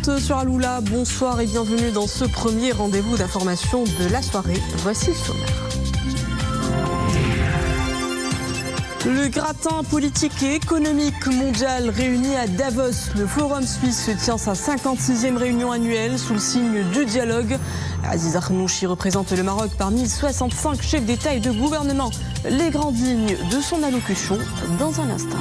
7h30 sur Aloula. Bonsoir et bienvenue dans ce premier rendez-vous d'information de la soirée. Voici le sommaire. Le gratin politique et économique mondial réuni à Davos. Le Forum suisse tient sa 56e réunion annuelle sous le signe du dialogue. Aziz Arnouchi représente le Maroc parmi 65 chefs d'État et de gouvernement. Les grandes lignes de son allocution dans un instant.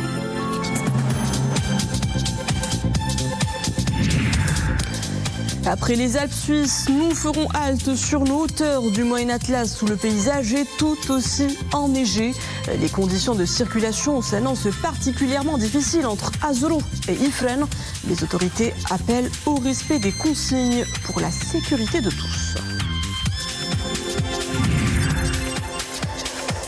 Après les Alpes suisses, nous ferons halte sur nos hauteurs du Moyen Atlas où le paysage est tout aussi enneigé. Les conditions de circulation s'annoncent particulièrement difficiles entre Azolo et Ifrane. Les autorités appellent au respect des consignes pour la sécurité de tous.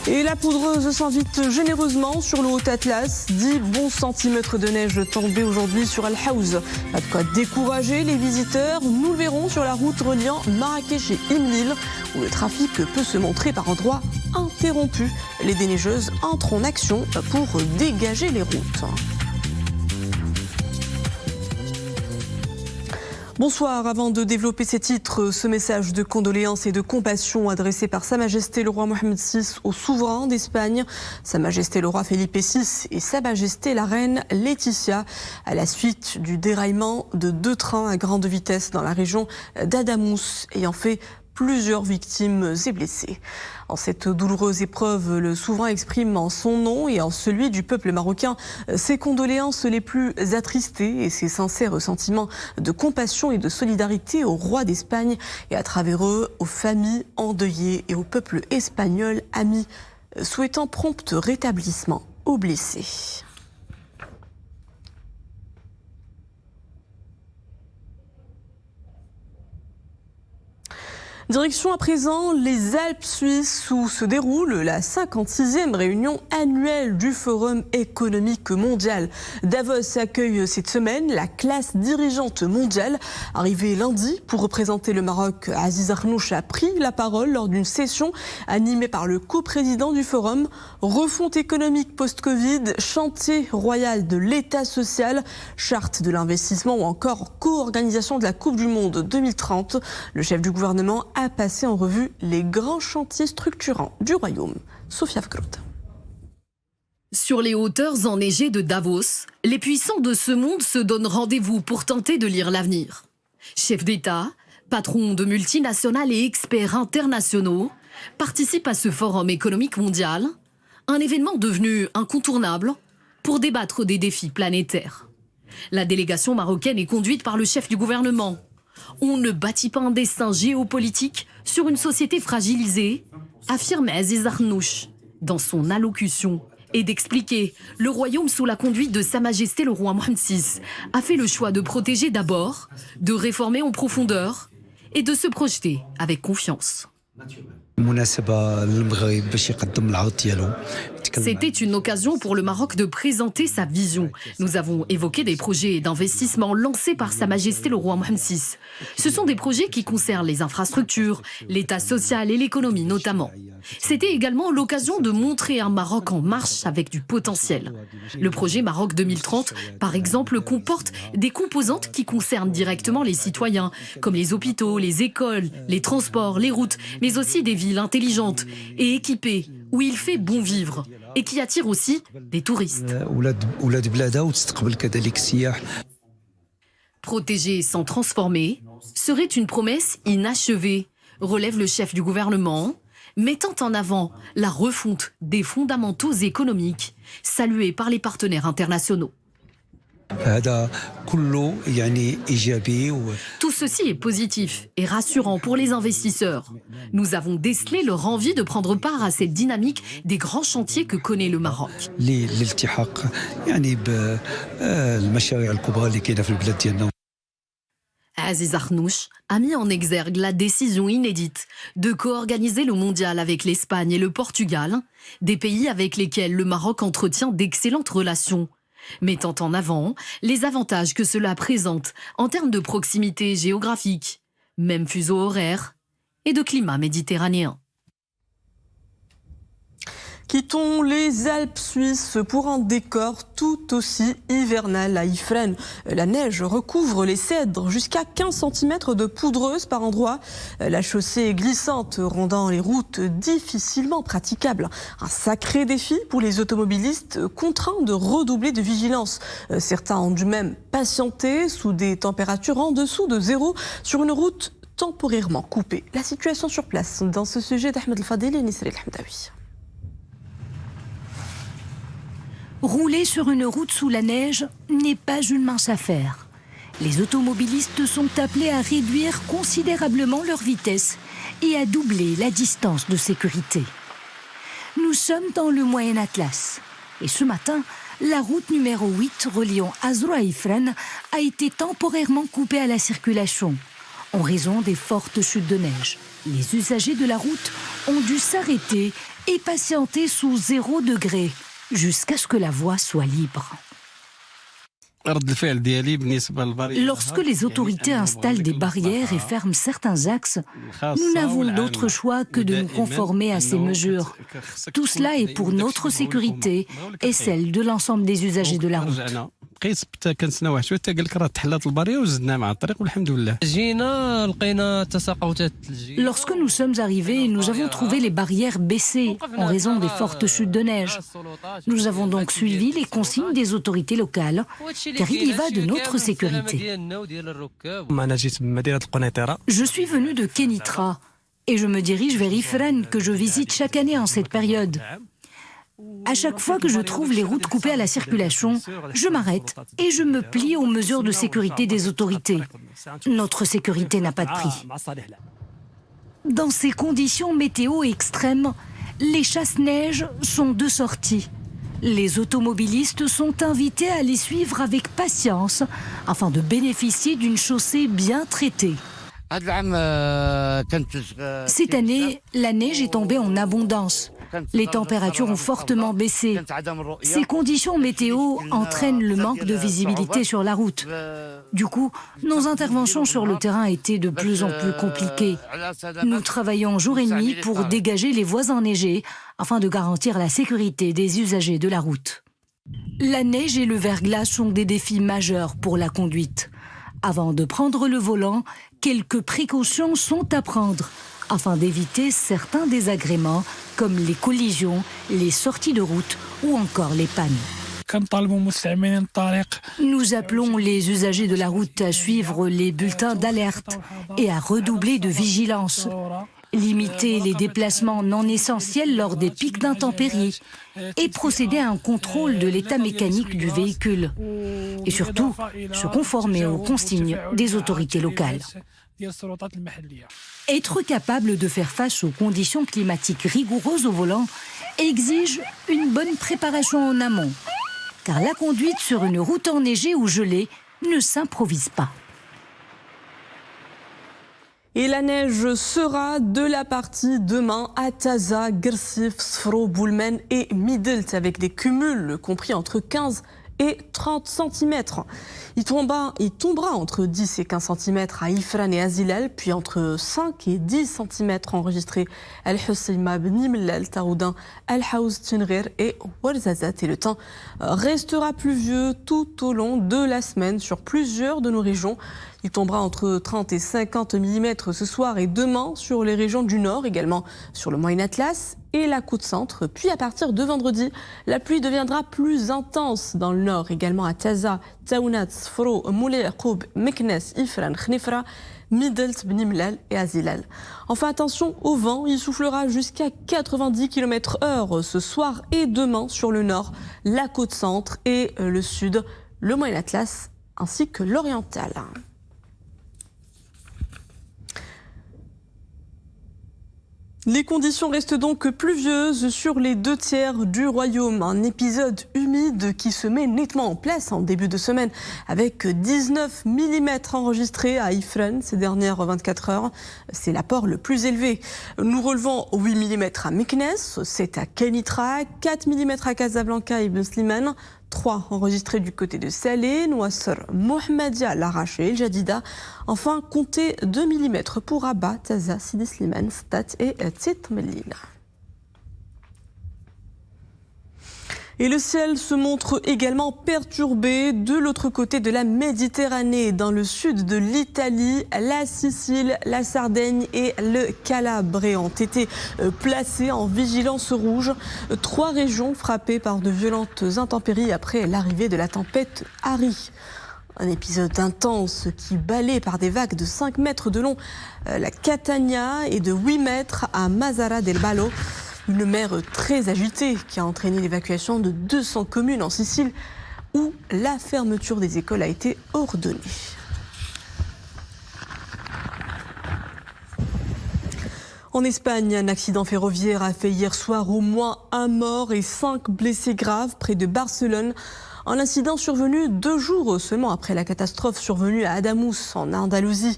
Et la poudreuse s'invite généreusement sur le Haut-Atlas. 10 bons centimètres de neige tombés aujourd'hui sur Al-Haouz. Pas de quoi décourager les visiteurs. Nous le verrons sur la route reliant Marrakech et Imlil, où le trafic peut se montrer par endroits interrompus. Les déneigeuses entrent en action pour dégager les routes. Bonsoir. Avant de développer ces titres, ce message de condoléances et de compassion adressé par Sa Majesté le roi Mohamed VI au souverain d'Espagne, Sa Majesté le roi Felipe VI et Sa Majesté la reine Laetitia, à la suite du déraillement de 2 trains à grande vitesse dans la région d'Adamous, ayant fait plusieurs victimes et blessés. En cette douloureuse épreuve, le souverain exprime en son nom et en celui du peuple marocain ses condoléances les plus attristées et ses sincères sentiments de compassion et de solidarité au roi d'Espagne et à travers eux aux familles endeuillées et au peuple espagnol ami, souhaitant prompt rétablissement aux blessés. Direction à présent les Alpes suisses où se déroule la 56e réunion annuelle du Forum économique mondial. Davos accueille cette semaine la classe dirigeante mondiale. Arrivé lundi pour représenter le Maroc, Aziz Arnouch a pris la parole lors d'une session animée par le coprésident du Forum. Refonte économique post-Covid, chantier royal de l'État social, charte de l'investissement ou encore co-organisation de la Coupe du Monde 2030. Le chef du gouvernement a passé en revue les grands chantiers structurants du royaume. Sophia Vgrot. Sur les hauteurs enneigées de Davos, les puissants de ce monde se donnent rendez-vous pour tenter de lire l'avenir. Chefs d'État, patrons de multinationales et experts internationaux participent à ce forum économique mondial, un événement devenu incontournable pour débattre des défis planétaires. La délégation marocaine est conduite par le chef du gouvernement. On ne bâtit pas un destin géopolitique sur une société fragilisée, affirme Aziz Arnouch dans son allocution, et d'expliquer le royaume sous la conduite de Sa Majesté le roi Mohamed VI a fait le choix de protéger d'abord, de réformer en profondeur et de se projeter avec confiance. C'était une occasion pour le Maroc de présenter sa vision. Nous avons évoqué des projets d'investissement lancés par Sa Majesté le roi Mohamed VI. Ce sont des projets qui concernent les infrastructures, l'État social et l'économie notamment. C'était également l'occasion de montrer un Maroc en marche avec du potentiel. Le projet Maroc 2030, par exemple, comporte des composantes qui concernent directement les citoyens, comme les hôpitaux, les écoles, les transports, les routes, mais aussi des villes intelligentes et équipées, où il fait bon vivre et qui attire aussi des touristes. Protéger sans transformer serait une promesse inachevée, relève le chef du gouvernement, mettant en avant la refonte des fondamentaux économiques, saluée par les partenaires internationaux. Tout ceci est positif et rassurant pour les investisseurs. Nous avons décelé leur envie de prendre part à cette dynamique des grands chantiers que connaît le Maroc. Aziz Arnouch a mis en exergue la décision inédite de co-organiser le mondial avec l'Espagne et le Portugal, des pays avec lesquels le Maroc entretient d'excellentes relations, mettant en avant les avantages que cela présente en termes de proximité géographique, même fuseau horaire et de climat méditerranéen. Quittons les Alpes suisses pour un décor tout aussi hivernal. À Ifrane, la neige recouvre les cèdres jusqu'à 15 cm de poudreuse par endroits. La chaussée est glissante, rendant les routes difficilement praticables. Un sacré défi pour les automobilistes contraints de redoubler de vigilance. Certains ont dû même patienter sous des températures en dessous de zéro sur une route temporairement coupée. La situation sur place dans ce sujet d'Ahmed El-Fadili et Nisri El-Hamdaoui. Rouler sur une route sous la neige n'est pas une mince affaire. Les automobilistes sont appelés à réduire considérablement leur vitesse et à doubler la distance de sécurité. Nous sommes dans le Moyen Atlas. Et ce matin, la route numéro 8 reliant Azrou à Ifrane a été temporairement coupée à la circulation en raison des fortes chutes de neige. Les usagers de la route ont dû s'arrêter et patienter sous 0 degré jusqu'à ce que la voie soit libre. Lorsque les autorités installent des barrières et ferment certains axes, nous n'avons d'autre choix que de nous conformer à ces mesures. Tout cela est pour notre sécurité et celle de l'ensemble des usagers de la route. Lorsque nous sommes arrivés, nous avons trouvé les barrières baissées en raison des fortes chutes de neige. Nous avons donc suivi les consignes des autorités locales, car il y va de notre sécurité. Je suis venu de Kenitra et je me dirige vers Ifrane que je visite chaque année en cette période. À chaque fois que je trouve les routes coupées à la circulation, je m'arrête et je me plie aux mesures de sécurité des autorités. Notre sécurité n'a pas de prix. Dans ces conditions météo extrêmes, les chasse-neige sont de sortie. Les automobilistes sont invités à les suivre avec patience afin de bénéficier d'une chaussée bien traitée. Cette année, la neige est tombée en abondance. Les températures ont fortement baissé. Ces conditions météo entraînent le manque de visibilité sur la route. Du coup, nos interventions sur le terrain étaient de plus en plus compliquées. Nous travaillons jour et nuit pour dégager les voies enneigées afin de garantir la sécurité des usagers de la route. La neige et le verglas sont des défis majeurs pour la conduite. Avant de prendre le volant, quelques précautions sont à prendre afin d'éviter certains désagréments comme les collisions, les sorties de route ou encore les pannes. Nous appelons les usagers de la route à suivre les bulletins d'alerte et à redoubler de vigilance. Limiter les déplacements non essentiels lors des pics d'intempéries et procéder à un contrôle de l'état mécanique du véhicule. Et surtout, se conformer aux consignes des autorités locales. Être capable de faire face aux conditions climatiques rigoureuses au volant exige une bonne préparation en amont. Car la conduite sur une route enneigée ou gelée ne s'improvise pas. Et la neige sera de la partie demain à Taza, Gersif, Sfro, Boulmen et Midelt avec des cumuls compris entre 15 et 30 cm. Il tombera entre 10 et 15 cm à Ifrane et Azilal, puis entre 5 et 10 cm enregistrés à Al-Husayma, Bni Mellal, Taroudin, Al-Haouz, Tinrir et Ouarzazat. Et le temps restera pluvieux tout au long de la semaine sur plusieurs de nos régions. Il tombera entre 30 et 50 mm ce soir et demain sur les régions du nord, également sur le Moyen Atlas et la côte centre. Puis à partir de vendredi, la pluie deviendra plus intense dans le nord, également à Taza, Taounat, Sfro, Moulay Yaqoub, Meknes, Ifrane, Khnifra, Midelt, Bni Mellal et Azilal. Enfin attention au vent, il soufflera jusqu'à 90 km/h ce soir et demain sur le nord, la côte centre et le sud, le Moyen Atlas ainsi que l'oriental. Les conditions restent donc pluvieuses sur les 2 tiers du royaume. Un épisode humide qui se met nettement en place en début de semaine avec 19 mm enregistrés à Ifrane ces dernières 24 heures. C'est l'apport le plus élevé. Nous relevons 8 mm à Meknes, 7 à Kenitra, 4 mm à Casablanca et Ibn Slimane, 3 enregistrés du côté de Salé, Nouassar, Mohammedia, Larache et El Jadida. Enfin, comptez 2 mm pour Rabat, Taza, Sidi Slimane, Stat et Tit Mellina. Et le ciel se montre également perturbé de l'autre côté de la Méditerranée, dans le sud de l'Italie. La Sicile, la Sardaigne et le Calabré ont été placés en vigilance rouge. 3 régions frappées par de violentes intempéries après l'arrivée de la tempête Harry. Un épisode intense qui balaie par des vagues de 5 mètres de long la Catania et de 8 mètres à Mazara del Vallo. Une mer très agitée qui a entraîné l'évacuation de 200 communes en Sicile où la fermeture des écoles a été ordonnée. En Espagne, un accident ferroviaire a fait hier soir au moins 1 mort et 5 blessés graves près de Barcelone. Un incident survenu 2 jours seulement après la catastrophe survenue à Adamuz, en Andalousie,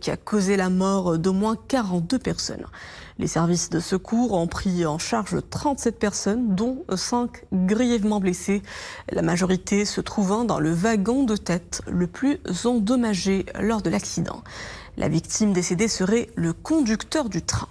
qui a causé la mort d'au moins 42 personnes. Les services de secours ont pris en charge 37 personnes, dont 5 grièvement blessées. La majorité se trouvant dans le wagon de tête le plus endommagé lors de l'accident. La victime décédée serait le conducteur du train.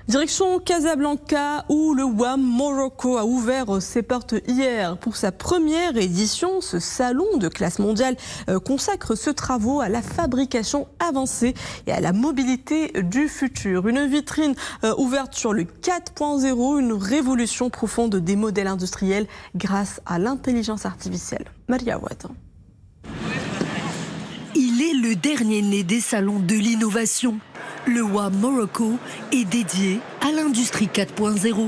Direction Casablanca où le WAM Morocco a ouvert ses portes hier. Pour sa première édition, ce salon de classe mondiale consacre ses travaux à la fabrication avancée et à la mobilité du futur. Une vitrine ouverte sur le 4.0, une révolution profonde des modèles industriels grâce à l'intelligence artificielle. Maria Ouad. Il est le dernier né des salons de l'innovation. Le WAM Morocco est dédié à l'industrie 4.0,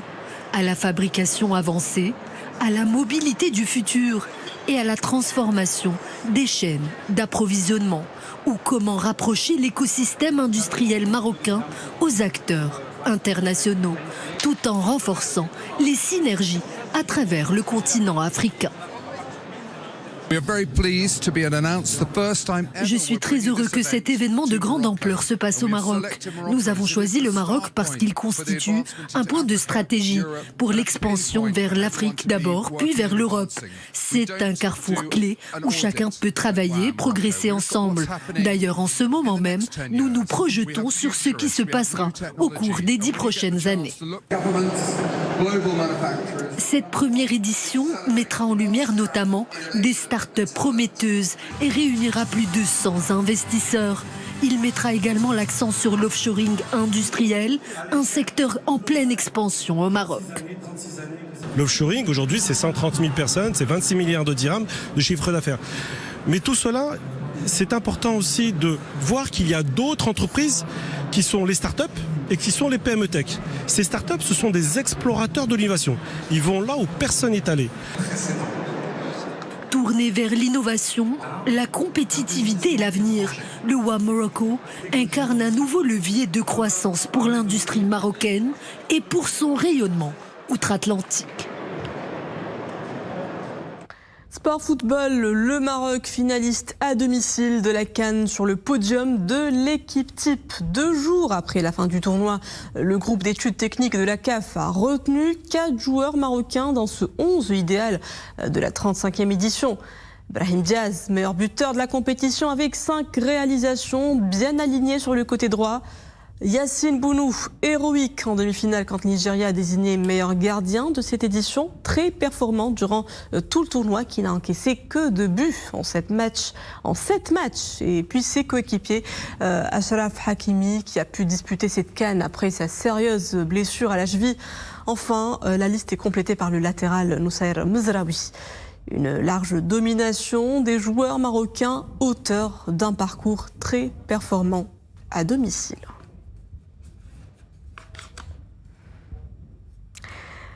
à la fabrication avancée, à la mobilité du futur et à la transformation des chaînes d'approvisionnement, ou comment rapprocher l'écosystème industriel marocain aux acteurs internationaux, tout en renforçant les synergies à travers le continent africain. Je suis très heureux que cet événement de grande ampleur se passe au Maroc. Nous avons choisi le Maroc parce qu'il constitue un point de stratégie pour l'expansion vers l'Afrique d'abord, puis vers l'Europe. C'est un carrefour clé où chacun peut travailler, progresser ensemble. D'ailleurs, en ce moment même, nous nous projetons sur ce qui se passera au cours des 10 prochaines années. Cette première édition mettra en lumière notamment des start-up prometteuses et réunira plus de 100 investisseurs. Il mettra également l'accent sur l'offshoring industriel, un secteur en pleine expansion au Maroc. L'offshoring, aujourd'hui, c'est 130 000 personnes, c'est 26 milliards de dirhams de chiffre d'affaires. Mais tout cela, c'est important aussi de voir qu'il y a d'autres entreprises qui sont les startups et qui sont les PME Tech. Ces startups, ce sont des explorateurs de l'innovation. Ils vont là où personne n'est allé. Tourné vers l'innovation, la compétitivité et l'avenir, le WAM Morocco incarne un nouveau levier de croissance pour l'industrie marocaine et pour son rayonnement outre-Atlantique. Sport football, le Maroc finaliste à domicile de la CAN sur le podium de l'équipe type. 2 jours après la fin du tournoi, le groupe d'études techniques de la CAF a retenu 4 joueurs marocains dans ce 11 idéal de la 35e édition. Brahim Diaz, meilleur buteur de la compétition avec 5 réalisations bien alignées sur le côté droit. Yassine Bounou, héroïque en demi-finale quand le Nigeria a désigné meilleur gardien de cette édition, très performant durant tout le tournoi, qui n'a encaissé que 2 buts en 7 matchs. Et puis ses coéquipiers, Achraf Hakimi, qui a pu disputer cette CAN après sa sérieuse blessure à la cheville. Enfin, la liste est complétée par le latéral Noussair Mezraoui. Une large domination des joueurs marocains, auteurs d'un parcours très performant à domicile.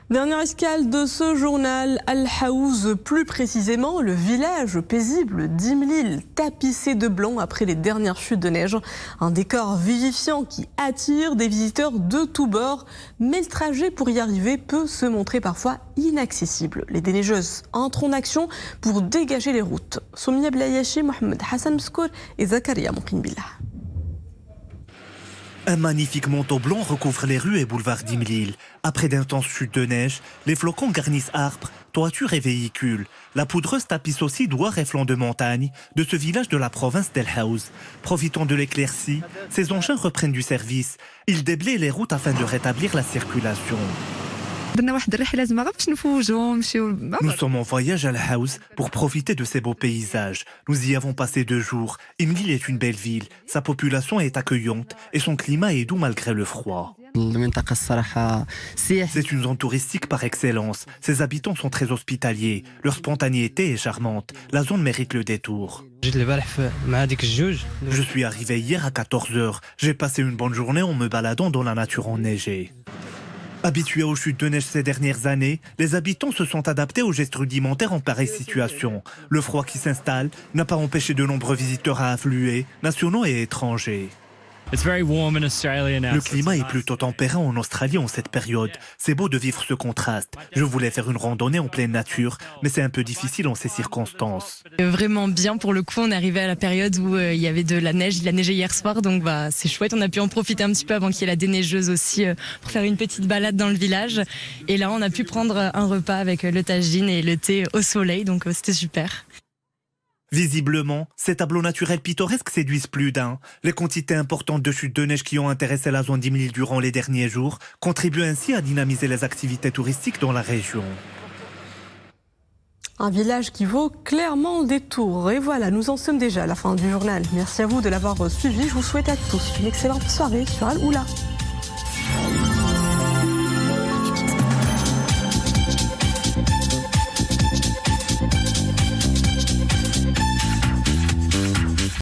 Dernière escale de ce journal, Al-Haouz, plus précisément le village paisible d'Imlil, tapissé de blanc après les dernières chutes de neige. Un décor vivifiant qui attire des visiteurs de tous bords, mais le trajet pour y arriver peut se montrer parfois inaccessible. Les déneigeuses entrent en action pour dégager les routes. Soumia Belayachi, Mohamed Hassan Mskour et Zakaria Moukine Billah. Un magnifique manteau blanc recouvre les rues et boulevards d'Imlil. Après d'intenses chutes de neige, les flocons garnissent arbres, toitures et véhicules. La poudreuse tapisse aussi douars et flancs de montagne de ce village de la province d'El Haouz. Profitant de l'éclaircie, ces engins reprennent du service. Ils déblayent les routes afin de rétablir la circulation. Nous sommes en voyage à El Haouz pour profiter de ces beaux paysages. Nous y avons passé 2 jours. Imlil est une belle ville. Sa population est accueillante et son climat est doux malgré le froid. C'est une zone touristique par excellence. Ses habitants sont très hospitaliers. Leur spontanéité est charmante. La zone mérite le détour. Je suis arrivé hier à 14 h. J'ai passé une bonne journée en me baladant dans la nature enneigée. Habitués aux chutes de neige ces dernières années, les habitants se sont adaptés aux gestes rudimentaires en pareille situation. Le froid qui s'installe n'a pas empêché de nombreux visiteurs à affluer, nationaux et étrangers. Le climat est plutôt tempéré en Australie en cette période. C'est beau de vivre ce contraste. Je voulais faire une randonnée en pleine nature, mais c'est un peu difficile en ces circonstances. Vraiment bien, pour le coup, on est arrivé à la période où il y avait de la neige. Il a neigé hier soir, donc c'est chouette. On a pu en profiter un petit peu avant qu'il y ait la déneigeuse aussi pour faire une petite balade dans le village. Et là, on a pu prendre un repas avec le tagine et le thé au soleil, donc c'était super. Visiblement, ces tableaux naturels pittoresques séduisent plus d'un. Les quantités importantes de chutes de neige qui ont intéressé la zone d'Imlil durant les derniers jours contribuent ainsi à dynamiser les activités touristiques dans la région. Un village qui vaut clairement le détour. Et voilà, nous en sommes déjà à la fin du journal. Merci à vous de l'avoir suivi. Je vous souhaite à tous une excellente soirée sur Al Oula.